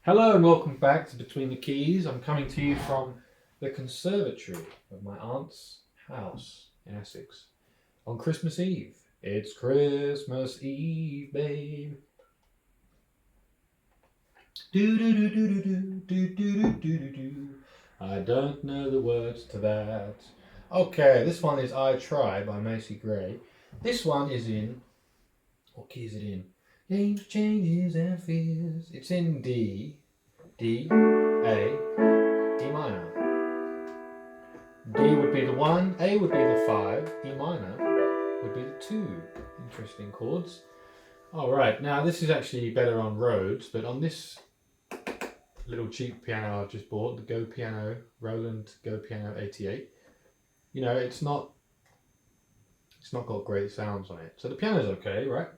Hello and welcome back to Between the Keys. I'm coming to you from the conservatory of my aunt's house in Essex on Christmas Eve. It's Christmas Eve, babe. Do do do do do do do do do do do. I don't know the words to that. Okay, this one is I Try by Macy Gray. This one is in, what key is it in? Games, changes and fears. It's in D, A, E minor. D would be the 1, A would be the 5, E minor would be the 2. Interesting chords. Alright, now this is actually better on Rhodes, but on this little cheap piano I've just bought, the Go Piano, Roland Go Piano 88, you know, it's not got great sounds on it. So the piano's okay, right?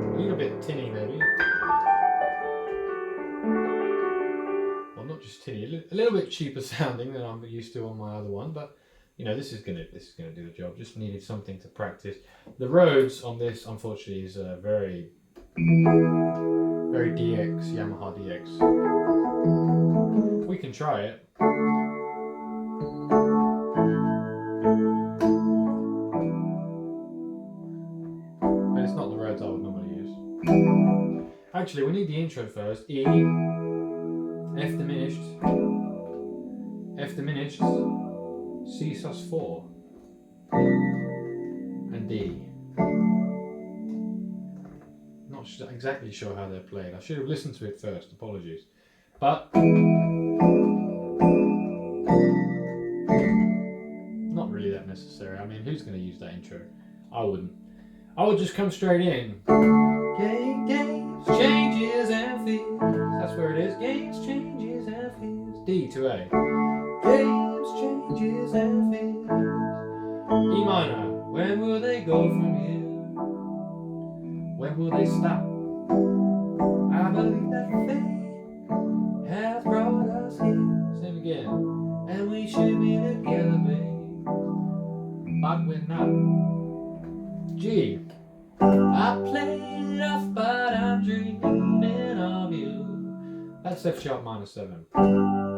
A little bit tinny maybe. Well, not just tinny, a little bit cheaper sounding than I'm used to on my other one, but you know, this is gonna do the job. Just needed something to practice. The Rhodes on this, unfortunately, is very DX, Yamaha DX. We can try it. But it's not the Rhodes I would normally use. Actually, we need the intro first. E, F diminished, C sus4, and D. Not exactly sure how they're played. I should have listened to it first, apologies. But not really that necessary. I mean, who's going to use that intro? I wouldn't. I would just come straight in. Games, changes and fears. That's where it is. Games, changes and fears. D to A. Games, changes and fears. E minor. When will they go from here? When will they stop? I believe that fate has brought us here. Same again. And we should be together, babe. But we're not. G. I played it off, but I'm dreaming of you. That's F sharp minor 7.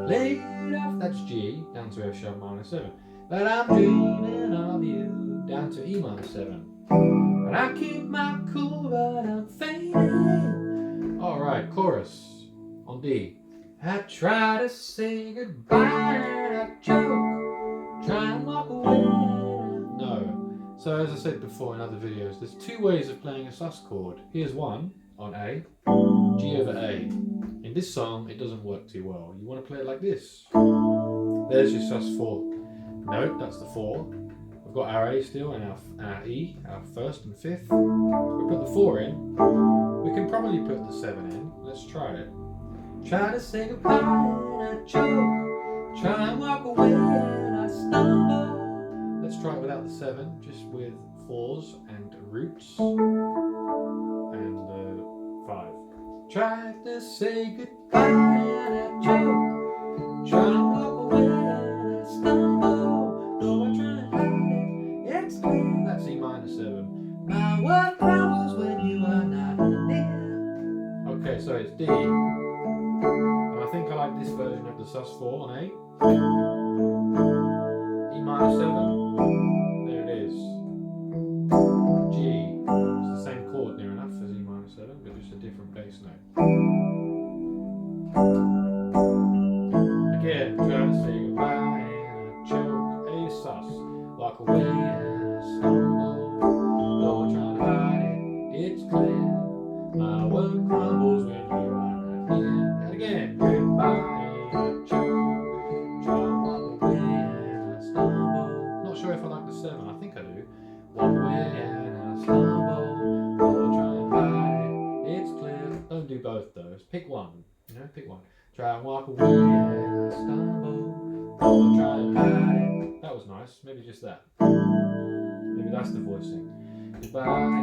Played it off, that's G, down to F sharp minor 7. But I'm dreaming of you, down to E minor 7. And I keep my cool, but I'm fading. Alright, chorus on D. I try to say goodbye and I joke, try and walk away. No. So as I said before in other videos, there's two ways of playing a sus chord. Here's one on A, G over A. In this song, it doesn't work too well. You want to play it like this. There's your sus4 note, that's the 4. We've got our A still and our E, our first and fifth. We put the 4 in. We can probably put the 7 in. Let's try it. Try to say goodbye and I choke. Try and walk away and I stumble. Let's try it without the 7, just with 4s and roots and 5. Try to say goodbye and I choke. Try and walk away and I stumble. Though I try and hide it, it's clear. That's E minor 7. My world crumbles when you are not near. Okay, so it's D. And I think I like this version of the sus4 on A. E minor 7. There it is. G. It's the same chord near enough as E minor 7, but just a different bass note. Again, try to say goodbye and I choke. A sus. Walk away and I stumble. Though I try to hide it, it's clear. My world crumbles when you are not here. And again, goodbye and I choke. Try and walk away and I stumble. Not sure if I like the 7, I think I do. Walk away and I stumble. Though I try and hide it, it's clear. Don't do both though, pick one. You know, pick one. Try and walk away and I stumble. Though I try and hide it. That was nice, maybe just that. Maybe that's the voicing. Goodbye and I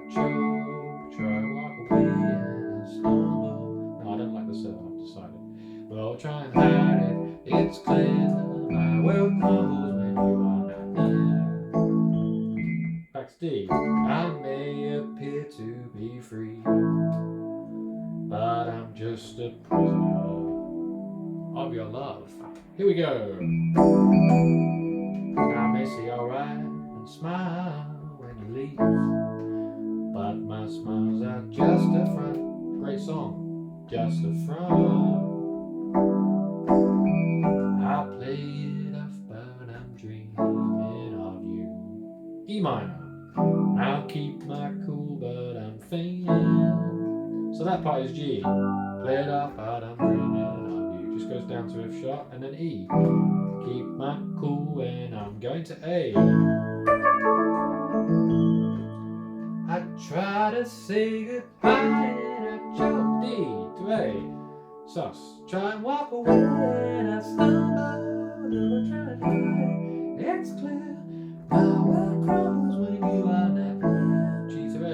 choke. Try and walk away and I stumble. No, I don't like the 7, I've decided. Well, try and hide it, it's clear. My world crumbles when you are not near. Back to D. I may appear to be free, but I'm just a prisoner of your love. Here we go. Now Macy, alright, and smile when you leave, but my smiles are just a front. Great song, just a front. I play it off, but I'm dreaming of you. E minor. I'll keep my cool, but I'm fainting. So that part is G. Play it off, but I'm dreaming of you. Just goes down to F sharp and then E. Keep my cool and I'm going to A. I try to say goodbye and I choke D to A. Sus. Try and walk away and I stumble. Do I try to hide? It's clear. My world crumbles when you are not there. G to A.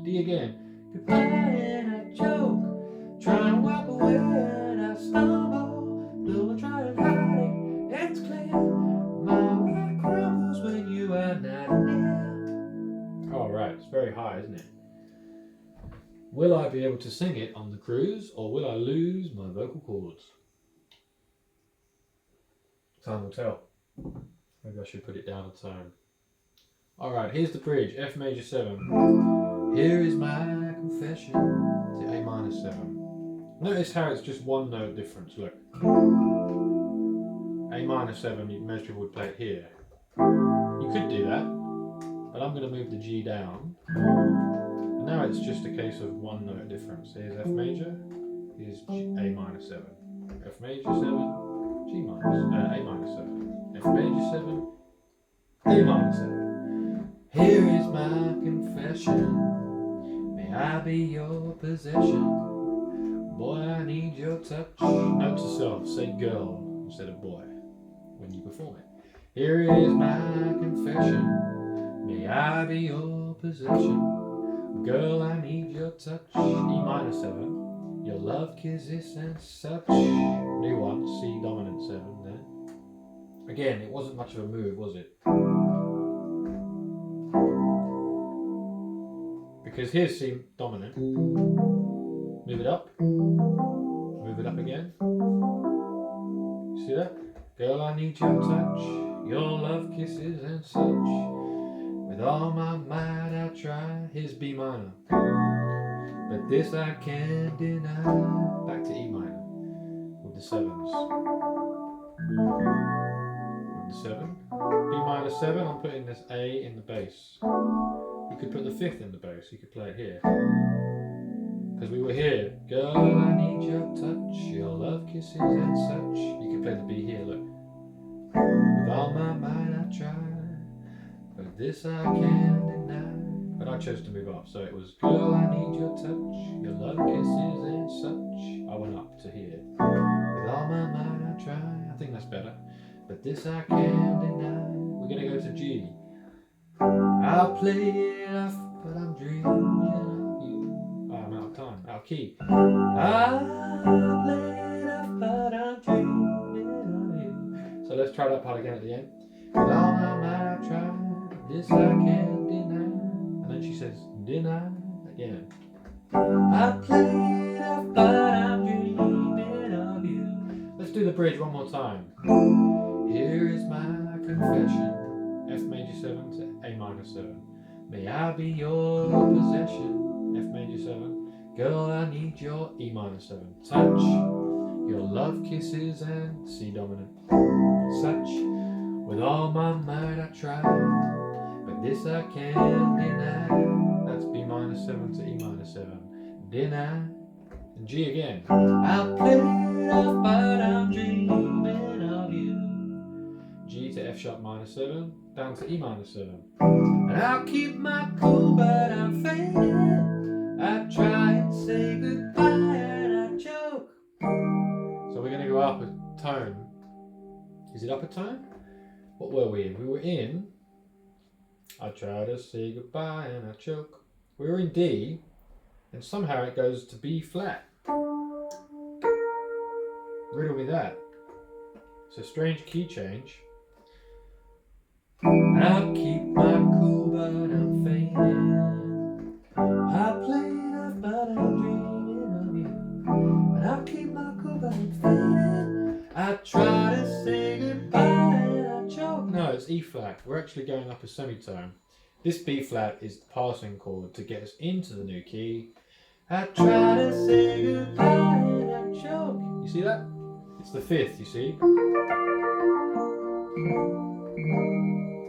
D again. Goodbye and I choke. Try and walk away and I stumble. Do I try to hide it? It's clear. My world crumbles when you are not near. Alright, it's very high, isn't it? Will I be able to sing it on the cruise, or will I lose my vocal cords? Time will tell. Maybe I should put it down a tone. Alright, here's the bridge, F major 7. Here is my confession to A minor 7. Notice how it's just one note difference, look. A minor 7, most people would play it here. You could do that, but I'm going to move the G down. And now it's just a case of one note difference. Here's F major, here's A minor 7. F major 7, G minor, A minor 7. F major 7, A minor 7. Here is my confession, may I be your possession. Boy, I need your touch. Note to self, say girl instead of boy when you perform it. Here is my confession, may I be your possession. Girl, I need your touch. E minor 7. Your love, kisses and such. New one, C dominant 7 there. Again, it wasn't much of a move, was it? Because here's C dominant. Move it up. Move it up again. See that? Girl, I need your touch. Your love, kisses and such. With all my might I try. Here's B minor. But this I can't deny. Back to E minor. With the 7s. With the 7. B minor 7, I'm putting this A in the bass. You could put the 5th in the bass. You could play it here. Because we were here. Girl, I need your touch. Your love, kisses and such. You could play the B here, look. With all my might I try. But this I can't deny. But I chose to move up, so it was girl, I need your touch, your love, kisses and such. I went up to here. With all my might I try. I think that's better. But this I can't deny. We're gonna go to G. I'll play it off, but I'm dreaming of you. Oh, I'm out of time, out of key. I'll play it off, but I'm dreaming of you. So let's try that part again at the end. With all my might I try. This I can't deny. And then she says, deny again. I play it off, but I'm dreaming of you. Let's do the bridge one more time. Here is my confession. F major 7 to A minor 7. May I be your possession. F major 7. Girl, I need your E minor 7. Touch. Your love, kisses and C dominant. Such. With all my might I try. But this I can't deny. That's B minor 7 to E minor 7. Deny. And G again. I'll play it off, but I'm dreaming of you. G to F sharp minor 7. Down to E minor 7. And I'll keep my cool, but I'm fading. I try and say goodbye and I choke. So we're going to go up a tone. Is it up a tone? What were we in? We were in... I try to say goodbye and I choke. We were in D, and somehow it goes to B flat. Riddle me that. It's a strange key change. I'll keep my cool, but I'm fading. I play it off, but I'm dreaming of you. try to say goodbye and I choke. No, it's E flat. We're actually going up a semitone. This B flat is the passing chord to get us into the new key. I try to say goodbye and I choke. You see that? It's the fifth, you see?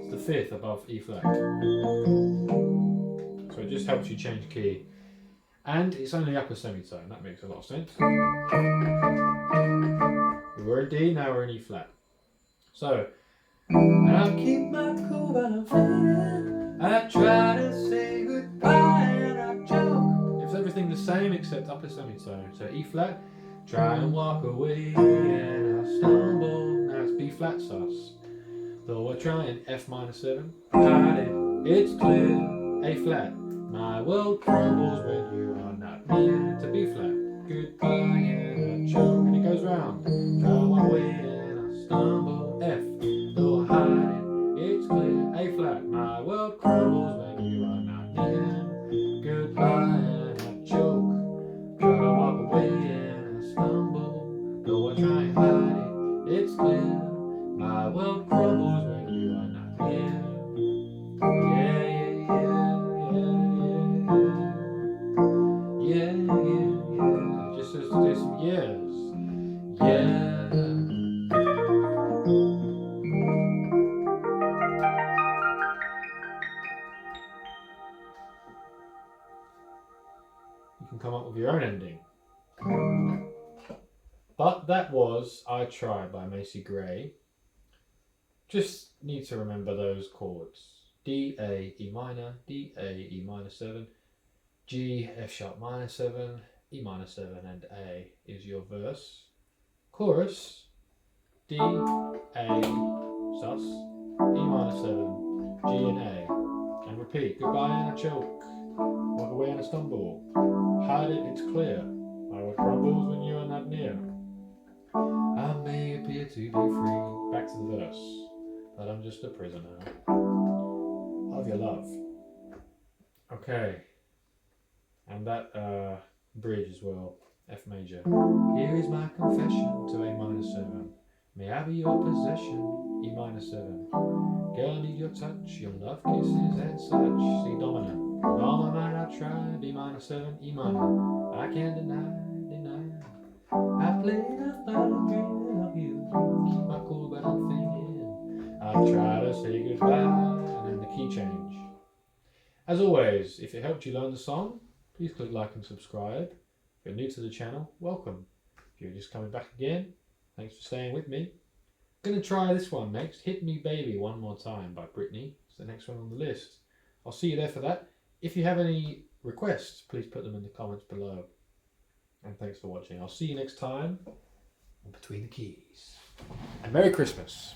It's the fifth above E flat. So it just helps you change key. And it's only upper semitone. That makes a lot of sense. We were in D, now we're in E flat. So, and I'll keep my cool but I'm fading. I try to say goodbye and I choke. It's everything the same except upper semitone. So E flat, try and walk away and I stumble. Now it's B flat sus. Though we're trying F minor 7, hide it, it's clear. A flat, my world crumbles when you are not near. To B flat, goodbye and a choke. And it goes round. Try one way and I stumble. F, though I hide it, it's clear. A flat, my world crumbles when you are not near. Goodbye and I choke. Try to walk away and I stumble. Though I try and hide it, it's clear. My world crumbles when you are not here. Yeah, yeah, yeah, yeah, yeah, yeah. Just has to do some yeahs. Yeah. You can come up with your own ending. But that was I Try by Macy Gray. Just need to remember those chords. D, A, E minor, D, A, E minor 7, G, F sharp minor 7, E minor 7 and A is your verse. Chorus, D, A, sus, E minor 7, G and A. And repeat, goodbye and a choke, walk away and a stumble, hide it, it's clear, my world crumbles when you are not near. I may appear to be free, back to the verse. But I'm just a prisoner of your love. Okay. And that bridge as well, F major. Here is my confession to A minor 7. May I be your possession, E minor 7. Girl, I need your touch, your love kisses and such. C dominant. With all my might I try, B minor 7, E minor. I can't deny. I played a dreaming of you. Keep my cool but I'm thinking. I try to say goodbye, and then the key change. As always, if it helped you learn the song, please click like and subscribe. If you're new to the channel, welcome. If you're just coming back again, thanks for staying with me. I'm going to try this one next, Hit Me Baby One More Time by Britney. It's the next one on the list. I'll see you there for that. If you have any requests, please put them in the comments below. And thanks for watching. I'll see you next time on Between the Keys. And Merry Christmas.